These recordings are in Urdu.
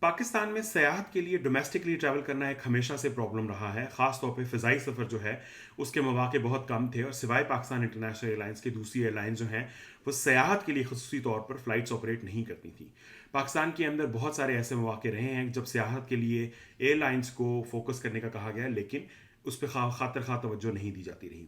پاکستان میں سیاحت کے لیے ڈومیسٹکلی ٹریول کرنا ایک ہمیشہ سے پرابلم رہا ہے، خاص طور پہ فضائی سفر جو ہے اس کے مواقع بہت کم تھے، اور سوائے پاکستان انٹرنیشنل ایئر لائنس کے دوسری ایئر لائنس جو ہیں وہ سیاحت کے لیے خصوصی طور پر فلائٹس آپریٹ نہیں کرتی تھیں۔ پاکستان کے اندر بہت سارے ایسے مواقع رہے ہیں جب سیاحت کے لیے ایئر لائنس کو فوکس کرنے کا کہا گیا، لیکن اس پہ خاطر خواہ توجہ نہیں دی جاتی رہی۔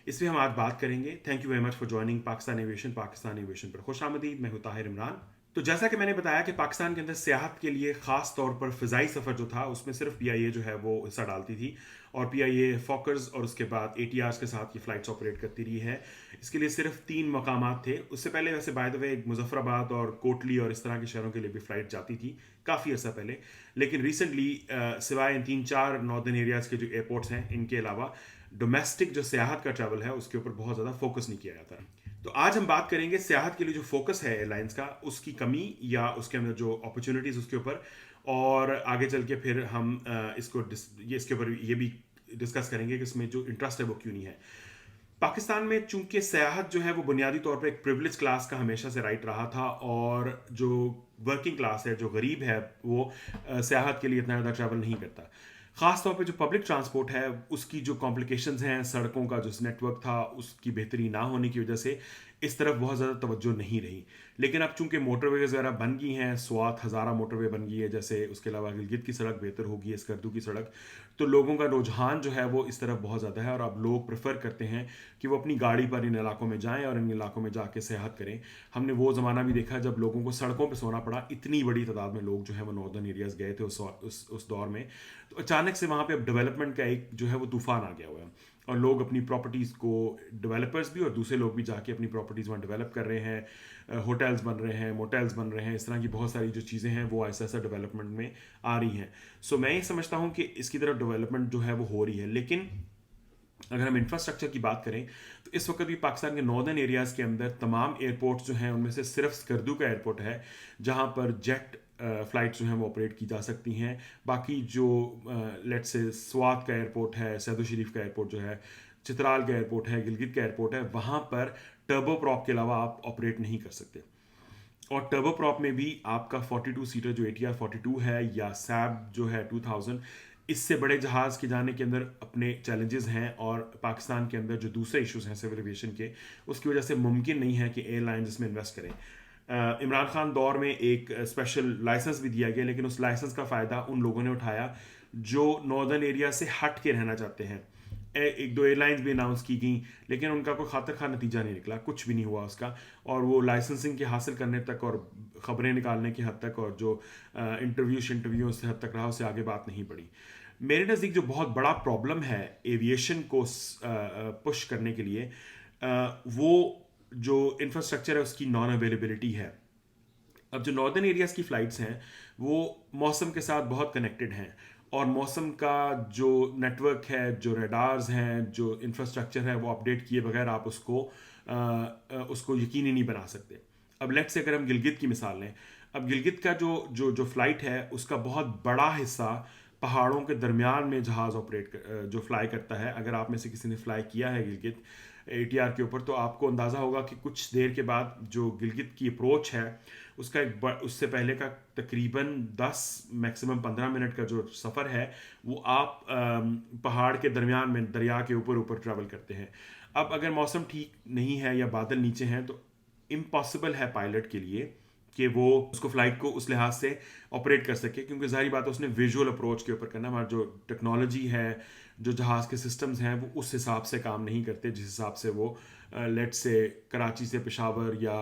اس پہ ہم آج بات کریں گے۔ Thank you very much for joining Pakistan aviation پر خوش آمدید۔ میں ہوں طاہر عمران۔ تو جیسا کہ میں نے بتایا کہ پاکستان کے اندر سیاحت کے لیے خاص طور پر فضائی سفر جو تھا اس میں صرف پی آئی اے جو ہے وہ حصہ ڈالتی تھی، اور پی آئی اے فوکرز اور اس کے بعد اے ٹی آرز کے ساتھ یہ فلائٹس آپریٹ کرتی رہی ہے۔ اس کے لیے صرف 3 مقامات تھے۔ اس سے پہلے ویسے بائی دا وے مظفر آباد اور کوٹلی اور اس طرح کے شہروں کے لیے بھی فلائٹ جاتی تھی کافی عرصہ پہلے، لیکن ریسنٹلی سوائے ان 3-4 ناردرن ایریاز کے جو ایئرپورٹس ہیں ان کے علاوہ ڈومیسٹک جو سیاحت کا ٹریول ہے اس کے اوپر بہت زیادہ فوکس نہیں کیا جاتا۔ تو آج ہم بات کریں گے سیاحت کے لیے جو فوکس ہے ایئر لائنس کا، اس کی کمی یا اس کے اندر جو اپرچونیٹیز اس کے اوپر، اور آگے چل کے پھر ہم اس کے اوپر یہ بھی ڈسکس کریں گے کہ اس میں جو انٹرسٹ ہے وہ کیوں نہیں ہے۔ پاکستان میں چونکہ سیاحت جو ہے وہ بنیادی طور پہ ایک پریولیج کلاس کا ہمیشہ سے رائٹ رہا تھا، اور جو ورکنگ کلاس ہے، جو غریب ہے، وہ سیاحت کے لیے اتنا زیادہ ٹریول نہیں کرتا۔ خاص طور پہ جو پبلک ٹرانسپورٹ ہے اس کی جو کمپلیکیشنز ہیں، سڑکوں کا جو نیٹ ورک تھا اس کی بہتری نہ ہونے کی وجہ سے اس طرف بہت زیادہ توجہ نہیں رہی۔ لیکن اب چونکہ موٹر ویز وغیرہ بن گئی ہیں، سوات ہزارہ موٹر وے بن گئی ہے، جیسے اس کے علاوہ گلگت کی سڑک بہتر ہوگی، اسکردو کی سڑک، تو لوگوں کا رجحان جو ہے وہ اس طرف بہت زیادہ ہے، اور اب لوگ پریفر کرتے ہیں کہ وہ اپنی گاڑی پر ان علاقوں میں جائیں اور ان علاقوں میں جا کے سیاحت کریں۔ ہم نے وہ زمانہ بھی دیکھا جب لوگوں کو سڑکوں پہ سونا پڑا، اتنی بڑی تعداد میں لوگ جو ہیں وہ ناردرن ایریاز گئے تھے اس دور میں، تو اچانک سے وہاں پہ اب ڈیولپمنٹ کا ایک جو ہے وہ طوفان آ گیا ہوا ہے، اور لوگ اپنی پراپرٹیز کو، ڈیولپرز بھی اور دوسرے لوگ بھی جا کے اپنی پراپرٹیز وہاں ڈیولپ کر رہے ہیں، ہوٹلز بن رہے ہیں، موٹیلز بن رہے ہیں، اس طرح کی بہت ساری جو چیزیں ہیں وہ ایسا ایسا ڈیولپمنٹ میں آ رہی ہیں۔ سو میں یہ سمجھتا ہوں کہ اس کی طرف ڈیولپمنٹ جو ہے وہ ہو رہی ہے، لیکن اگر ہم انفراسٹرکچر کی بات کریں تو اس وقت بھی پاکستان کے ناردرن ایریاز کے اندر تمام ایئرپورٹس جو ہیں ان میں سے صرف اسکردو کا ایئرپورٹ ہے جہاں پر جیٹ فلائٹس جو ہیں وہ آپریٹ کی جا سکتی ہیں۔ باقی جو لیٹ سے سوات کا ایئرپورٹ ہے، سیدو شریف کا ایئرپورٹ جو ہے، چترال کا ایئرپورٹ ہے، گلگت کا ایئرپورٹ ہے، وہاں پر ٹربو پراپ کے علاوہ آپ آپریٹ نہیں کر سکتے۔ اور ٹربو پراپ میں بھی آپ کا 42 سیٹر جو ATR 42 ہے یا سیب جو ہے 2000، اس سے بڑے جہاز کے جانے کے اندر اپنے چیلنجز ہیں، اور پاکستان کے اندر جو دوسرے ایشوز ہیں سول ایویشن کے، اس کی وجہ سے ممکن نہیں ہے کہ ایئر لائنز اس میں انویسٹ کریں۔ عمران خان دور میں ایک اسپیشل لائسنس بھی دیا گیا، لیکن اس لائسنس کا فائدہ ان لوگوں نے اٹھایا جو ناردرن ایریا سے ہٹ کے رہنا چاہتے ہیں۔ 1-2 ایئر لائنز بھی اناؤنس کی گئیں، لیکن ان کا کوئی خاطر خواہ نتیجہ نہیں نکلا، کچھ بھی نہیں ہوا اس کا، اور وہ لائسنسنگ کے حاصل کرنے تک اور خبریں نکالنے کی حد تک اور جو انٹرویو سے حد تک رہا، اس سے آگے بات نہیں بڑھی۔ میرے نزدیک جو بہت بڑا پرابلم ہے ایویشن کو پش کرنے کے لیے، وہ جو انفراسٹرکچر ہے اس کی نان اویلیبلٹی ہے۔ اب جو ناردرن ایریاز کی فلائٹس ہیں وہ موسم کے ساتھ بہت کنیکٹڈ ہیں، اور موسم کا جو نیٹ ورک ہے، جو ریڈارز ہیں، جو انفراسٹرکچر ہے، وہ اپڈیٹ کیے بغیر آپ اس کو یقینی نہیں بنا سکتے۔ اب لیٹ سے اگر ہم گلگت کی مثال لیں، اب گلگت کا جو فلائٹ ہے اس کا بہت بڑا حصہ پہاڑوں کے درمیان میں جہاز جو فلائی کرتا ہے۔ اگر آپ میں سے کسی نے فلائی کیا ہے گلگت ATR کے اوپر، تو آپ کو اندازہ ہوگا کہ کچھ دیر کے بعد جو گلگت کی اپروچ ہے اس کا اس سے پہلے کا تقریباً 10 میکسیمم 15 منٹ کا جو سفر ہے وہ آپ پہاڑ کے درمیان میں دریا کے اوپر ٹریول کرتے ہیں۔ اب اگر موسم ٹھیک نہیں ہے یا بادل نیچے ہیں تو امپاسبل ہے پائلٹ کے لیے کہ وہ اس کو فلائٹ کو اس لحاظ سے آپریٹ کر سکے، کیونکہ ظاہری بات ہے اس نے ویژول اپروچ کے اوپر کرنا، ہمارا جو ٹیکنالوجی ہے، جو جہاز کے سسٹمز ہیں، وہ اس حساب سے کام نہیں کرتے جس حساب سے وہ لیٹ سے کراچی سے پشاور یا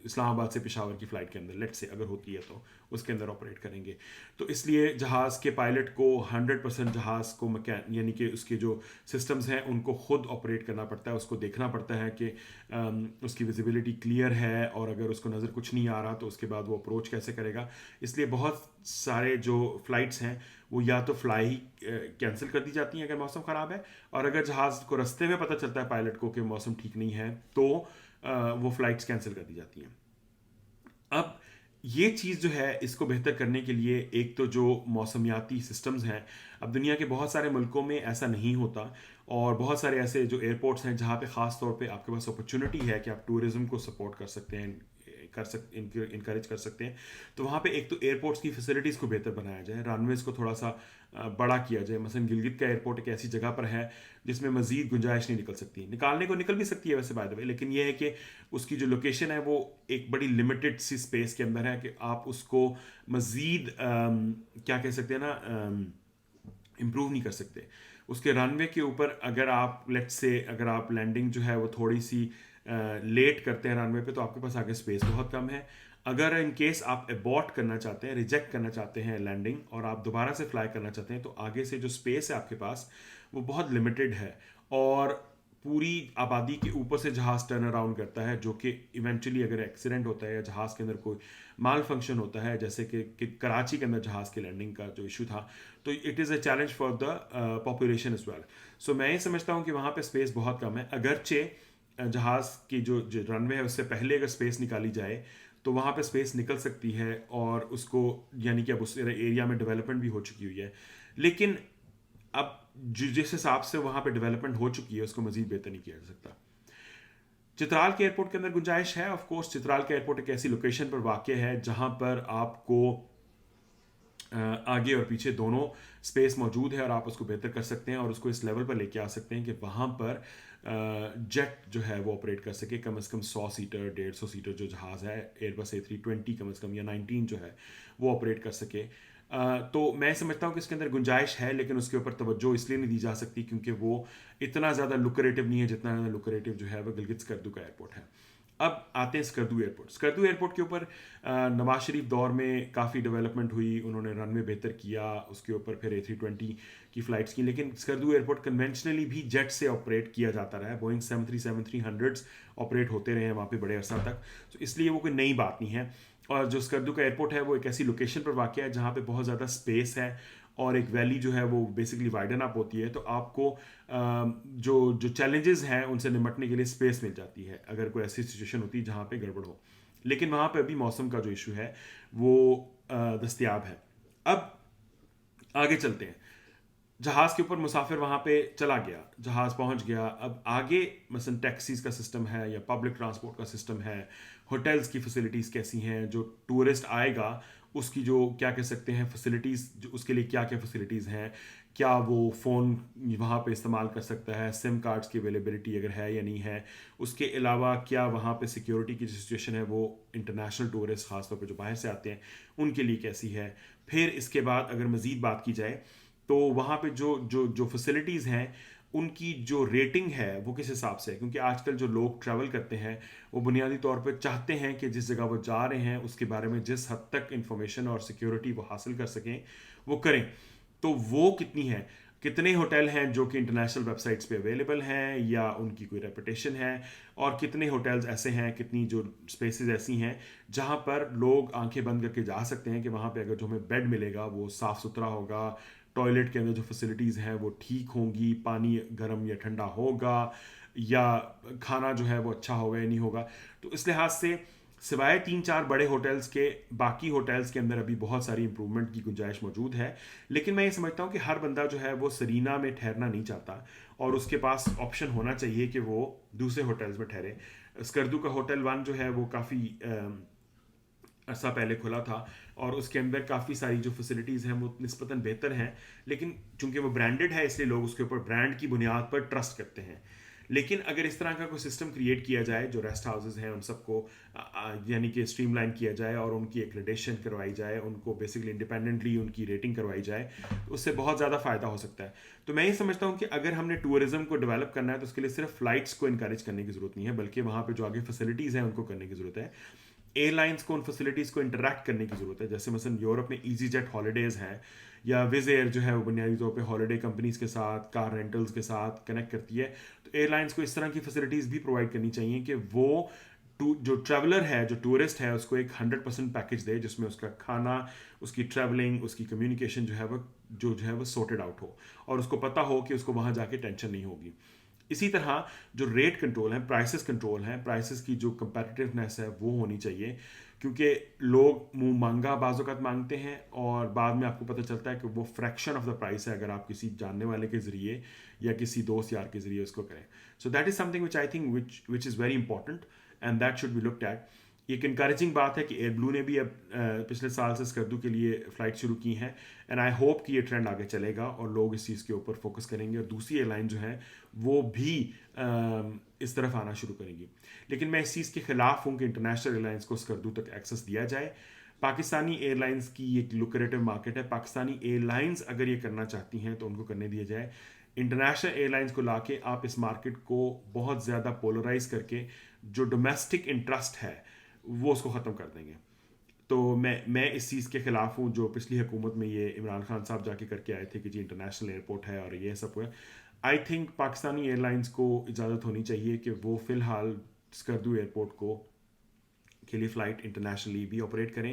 اسلام آباد سے پشاور کی فلائٹ کے اندر لیٹ سے اگر ہوتی ہے تو اس کے اندر آپریٹ کریں گے۔ تو اس لیے جہاز کے پائلٹ کو 100% جہاز کو یعنی کہ اس کے جو سسٹمز ہیں ان کو خود آپریٹ کرنا پڑتا ہے، اس کو دیکھنا پڑتا ہے کہ اس کی ویزیبلٹی کلیئر ہے، اور اگر اس کو نظر کچھ نہیں آ رہا تو اس کے بعد وہ اپروچ کیسے کرے گا۔ اس لیے بہت سارے جو فلائٹس ہیں وہ یا تو فلائی کینسل کر دی جاتی ہیں اگر موسم خراب ہے، اور اگر جہاز کو رستے میں پتہ چلتا ہے پائلٹ کو کہ موسم ٹھیک نہیں ہے تو وہ فلائٹس کینسل کر دی جاتی ہیں۔ اب یہ چیز جو ہے اس کو بہتر کرنے کے لیے ایک تو جو موسمیاتی سسٹمز ہیں، اب دنیا کے بہت سارے ملکوں میں ایسا نہیں ہوتا، اور بہت سارے ایسے جو ایئرپورٹس ہیں جہاں پہ خاص طور پہ آپ کے پاس اپرچونٹی ہے کہ آپ ٹورزم کو سپورٹ کر سکتے ہیں، انکریج کر سکتے ہیں. تو وہاں پہ ایک تو ایئرپورٹس کی فیسلٹیز کو بہتر بنایا جائے, رن ویز کو تھوڑا سا بڑا کیا جائے. مثلا گلگت کا ایئرپورٹ ایک ایسی جگہ پر ہے جس میں مزید گنجائش نہیں نکل سکتی, نکالنے کو نکل بھی سکتی ہے ویسے بائی دا وے, لیکن یہ ہے کہ اس کی جو لوکیشن ہے وہ ایک بڑی لمیٹڈ سی اسپیس کے اندر ہے کہ آپ اس کو مزید کیا کہہ سکتے ہیں نا, امپروو نہیں کر سکتے. اس کے رن وے کے اوپر اگر آپ لیٹ سے اگر آپ لینڈنگ جو ہے وہ تھوڑی سی لیٹ کرتے ہیں رن وے پہ, تو آپ کے پاس آگے اسپیس بہت کم ہے. اگر ان کیس آپ ابورٹ کرنا چاہتے ہیں, ریجیکٹ کرنا چاہتے ہیں لینڈنگ, اور آپ دوبارہ سے فلائی کرنا چاہتے ہیں, تو آگے سے جو اسپیس ہے آپ کے پاس وہ بہت لمیٹڈ ہے, اور پوری آبادی کے اوپر سے جہاز ٹرن اراؤنڈ کرتا ہے, جو کہ ایونچولی اگر ایکسیڈنٹ ہوتا ہے یا جہاز کے اندر کوئی مال فنکشن ہوتا ہے, جیسے کہ کراچی کے اندر جہاز کے لینڈنگ کا جو ایشو تھا, تو it is a challenge for the population as well. So میں یہ سمجھتا ہوں کہ وہاں پہ اسپیس بہت کم ہے. اگرچہ جہاز کی جو رن وے ہے اس سے پہلے اگر اسپیس نکالی جائے تو وہاں پہ اسپیس نکل سکتی ہے, اور اس کو یعنی کہ اب اس ایریا میں ڈیولپمنٹ بھی ہو چکی ہوئی ہے, لیکن اب جس حساب سے وہاں پہ ڈیولپمنٹ ہو چکی ہے اس کو مزید بہتر نہیں کیا جا سکتا. چترال کے ایئرپورٹ کے اندر گنجائش ہے, آف کورس چترال کا ایئرپورٹ ایک ایسی لوکیشن پر واقع ہے جہاں پر آپ کو آگے اور پیچھے دونوں اسپیس موجود ہے, اور آپ اس کو بہتر کر سکتے ہیں اور اس کو اس لیول پر لے کے آ سکتے ہیں کہ وہاں پر جیٹ جو ہے وہ آپریٹ کر سکے. کم از کم 100 سیٹر 150 سیٹر جو جہاز ہے ایئر بس A320 کم از کم, یا 19 جو ہے وہ آپریٹ کر سکے. تو میں سمجھتا ہوں کہ اس کے اندر گنجائش ہے, لیکن اس کے اوپر توجہ اس لیے نہیں دی جا سکتی کیونکہ وہ اتنا زیادہ لوکریٹو نہیں ہے جتنا زیادہ لوکریٹو جو ہے وہ گلگت سکردو کا ایئرپورٹ ہے. اب آتے ہیں اسکردو ایئرپورٹ. اسکردو ایئرپورٹ کے اوپر نواز شریف دور میں کافی ڈیولپمنٹ ہوئی, انہوں نے رن وے بہتر کیا, اس کے اوپر پھر A320 کی فلائٹس کی, لیکن اسکردو ایئرپورٹ کنونشنلی بھی جیٹ سے آپریٹ کیا جاتا رہا ہے. بوئنگ 737-300 آپریٹ ہوتے رہے ہیں وہاں پہ بڑے عرصہ تک, تو اس لیے وہ کوئی نئی بات نہیں ہے. اور جو اسکردو کا ایئرپورٹ ہے وہ ایک ایسی لوکیشن پر واقع ہے جہاں پہ بہت زیادہ اسپیس ہے, اور ایک ویلی جو ہے وہ بیسکلی وائڈن اپ ہوتی ہے, تو آپ کو جو چیلنجز ہیں ان سے نمٹنے کے لیے اسپیس مل جاتی ہے اگر کوئی ایسی سچویشن ہوتی ہے جہاں پہ گڑبڑ ہو. لیکن وہاں پہ ابھی موسم کا جو ایشو ہے وہ دستیاب ہے. اب آگے چلتے ہیں. جہاز کے اوپر مسافر وہاں پہ چلا گیا, جہاز پہنچ گیا, اب آگے مثلا ٹیکسیز کا سسٹم ہے یا پبلک ٹرانسپورٹ کا سسٹم ہے, ہوٹلز کی فیسلٹیز کیسی ہیں, جو ٹورسٹ آئے گا اس کی جو کیا کہہ سکتے ہیں فیسلٹیز, جو اس کے لیے کیا کیا فیسلٹیز ہیں, کیا وہ فون وہاں پہ استعمال کر سکتا ہے, سم کارڈز کی اویلیبلٹی اگر ہے یا نہیں ہے, اس کے علاوہ کیا وہاں پہ سیکیورٹی کی جو سچویشن ہے وہ انٹرنیشنل ٹورسٹ خاص طور پہ جو باہر سے آتے ہیں ان کے لیے کیسی ہے. پھر اس کے بعد اگر مزید بات کی جائے تو وہاں پہ جو فیسلٹیز ہیں ان کی جو ریٹنگ ہے وہ کس حساب سے ہے, کیونکہ آج کل جو لوگ ٹریول کرتے ہیں وہ بنیادی طور پہ چاہتے ہیں کہ جس جگہ وہ جا رہے ہیں اس کے بارے میں جس حد تک انفارمیشن اور سیکیورٹی وہ حاصل کر سکیں وہ کریں. تو وہ کتنی ہے, کتنے ہوٹل ہیں جو کہ انٹرنیشنل ویب سائٹس پہ اویلیبل ہیں یا ان کی کوئی ریپوٹیشن ہے, اور کتنے ہوٹلز ایسے ہیں, کتنی جو اسپیسز ایسی ہیں جہاں پر لوگ آنکھیں بند کر کے جا سکتے ہیں کہ وہاں پہ اگر جو ہمیں بیڈ ملے گا وہ صاف ستھرا ہوگا, ٹوائلٹ کے اندر جو فیسلٹیز ہیں وہ ٹھیک ہوں گی, پانی گرم یا ٹھنڈا ہوگا, یا کھانا جو ہے وہ اچھا ہوگا یا نہیں ہوگا. تو اس لحاظ سے سوائے 3-4 بڑے ہوٹلز کے باقی ہوٹلز کے اندر ابھی بہت ساری امپرومنٹ کی گنجائش موجود ہے. لیکن میں یہ سمجھتا ہوں کہ ہر بندہ جو ہے وہ سرینا میں ٹھہرنا نہیں چاہتا, اور اس کے پاس آپشن ہونا چاہیے کہ وہ دوسرے ہوٹلز میں ٹھہرے. اسکردو کا ہوٹل 1 جو ہے وہ کافی عرصہ پہلے کھلا تھا, اور اس کے اندر کافی ساری جو فیسلٹیز ہیں وہ نسبتاً بہتر ہیں, لیکن چونکہ وہ برانڈڈ ہے اس لیے لوگ اس کے اوپر برانڈ کی بنیاد پر ٹرسٹ کرتے ہیں. لیکن اگر اس طرح کا کوئی سسٹم کریٹ کیا جائے جو ریسٹ ہاؤسز ہیں ان سب کو یعنی کہ اسٹریم لائن کیا جائے اور ان کی ایکریڈیشن کروائی جائے, ان کو بیسکلی انڈیپینڈنٹلی ان کی ریٹنگ کروائی جائے, تو اس سے بہت زیادہ فائدہ ہو سکتا ہے. تو میں یہ سمجھتا ہوں کہ اگر ہم نے ٹورزم کو ڈیولپ کرنا ہے تو اس کے لیے صرف فلائٹس کو انکریج کرنے کی ضرورت نہیں ہے, بلکہ وہاں پہ جو آگے فیسلٹیز ہیں ان کو کرنے کی ضرورت ہے. ایئر لائنس کو ان فیسلٹیز کو انٹریکٹ کرنے کی ضرورت ہے. جیسے مثلا یورپ میں ایزی جیٹ ہالیڈیز ہیں, یا وز ایئر جو ہے وہ بنیادی طور پہ ہالیڈے کمپنیز کے ساتھ کار رینٹلز کے ساتھ کنیکٹ کرتی ہے. تو ایئر لائنس کو اس طرح کی فیسلٹیز بھی پرووائڈ کرنی چاہیے کہ وہ جو ٹریولر ہے, جو ٹورسٹ ہے, اس کو ایک 100% پیکج دے جس میں اس کا کھانا, اس کی ٹریولنگ, اس کی کمیونیکیشن جو ہے وہ سورٹڈ آؤٹ ہو, اور اس کو پتہ ہو کہ اس کو وہاں جا کے ٹینشن نہیں ہوگی. اسی طرح جو ریٹ کنٹرول ہیں, پرائسز کنٹرول ہیں, پرائسز کی جو کمپیٹیٹیونیس ہے وہ ہونی چاہیے, کیونکہ لوگ منہ مانگا بعض اوقات مانگتے ہیں اور بعد میں آپ کو پتہ چلتا ہے کہ وہ فریکشن آف دا پرائس ہے اگر آپ کسی جاننے والے کے ذریعے یا کسی دوست یار کے ذریعے اس کو کریں. So that is something which I think which is very important and that should be looked at. یہ ایک انکریجنگ بات ہے کہ ایئر بلو نے بھی اب پچھلے سال سے اسکردو کے لیے فلائٹ شروع کی ہیں، اینڈ آئی ہوپ کہ یہ ٹرینڈ آگے چلے گا اور لوگ اس چیز کے اوپر فوکس کریں گے اور دوسری ایئر لائن جو ہیں وہ بھی اس طرف آنا شروع کریں گی. لیکن میں اس چیز کے خلاف ہوں کہ انٹرنیشنل ایئر لائنس کو اسکردو تک ایکسیس دیا جائے. پاکستانی ایئر لائنس کی ایک لوکریٹو مارکیٹ ہے، پاکستانی ایئر لائنس اگر یہ کرنا چاہتی ہیں تو ان کو کرنے دیا جائے. انٹرنیشنل ایئر لائنس کو لا کے آپ اس مارکیٹ کو بہت زیادہ پولرائز کر کے جو ڈومیسٹک انٹرسٹ ہے وہ اس کو ختم کر دیں گے. تو میں اس چیز کے خلاف ہوں جو پچھلی حکومت میں یہ عمران خان صاحب جا کے کر کے آئے تھے کہ جی انٹرنیشنل ایئرپورٹ ہے اور یہ سب ہے. I think Pakistani airlines کو اجازت ہونی چاہیے کہ وہ فی الحال اسکردو ایئرپورٹ کو کے لیے فلائٹ انٹرنیشنلی بھی آپریٹ کریں.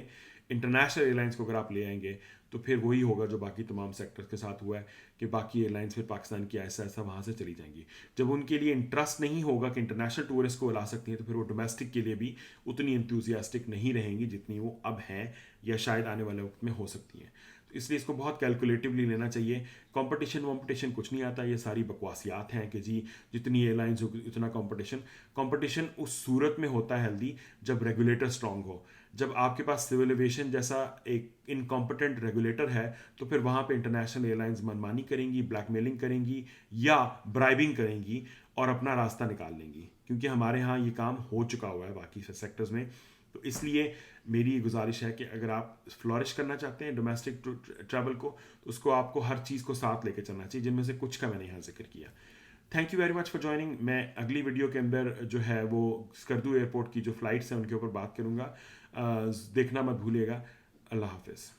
انٹرنیشنل ایئر لائنس کو اگر آپ لے آئیں گے تو پھر وہی ہوگا جو باقی تمام سیکٹر کے ساتھ ہوا ہے کہ باقی ایئر لائنس پھر پاکستان کی ایسا ایسا وہاں سے چلی جائیں گی. جب ان کے لیے انٹرسٹ نہیں ہوگا کہ انٹرنیشنل ٹورسٹ کو لا سکتی ہیں تو پھر وہ ڈومیسٹک کے لیے بھی اتنی انتھوزیاسٹک نہیں رہیں گی جتنی وہ اب ہیں یا شاید آنے والے وقت میں ہو سکتی ہیں. تو اس لیے اس کو بہت کیلکولیٹولی لینا چاہیے. کمپٹیشن کچھ نہیں آتا، یہ ساری بکواسیات ہیں کہ جی جتنی ایئر لائنس ہوگی اتنا کمپٹیشن اس صورت میں ہوتا ہے ہیلدی جب ریگولیٹر اسٹرانگ ہو. جب آپ کے پاس سول ایویشن جیسا ایک انکمپٹنٹ ریگولیٹر ہے تو پھر وہاں پہ انٹرنیشنل ایئر لائنس منمانی کریں گی، بلیک میلنگ کریں گی یا برائبنگ کریں گی اور اپنا راستہ نکال لیں گی، کیونکہ ہمارے ہاں یہ کام ہو چکا ہوا ہے باقی سیکٹرز میں. تو اس لیے میری یہ گزارش ہے کہ اگر آپ فلورش کرنا چاہتے ہیں ڈومیسٹک ٹریول کو تو اس کو آپ کو ہر چیز کو ساتھ لے کے چلنا چاہیے، جن میں سے کچھ کا میں نے یہاں ذکر کیا. Thank you very much for joining. میں اگلی ویڈیو کے اندر جو ہے وہ اسکردو ایئرپورٹ کی جو فلائٹس ہیں ان کے اوپر بات کروں گا. دیکھنا مت بھولیے گا. اللہ حافظ.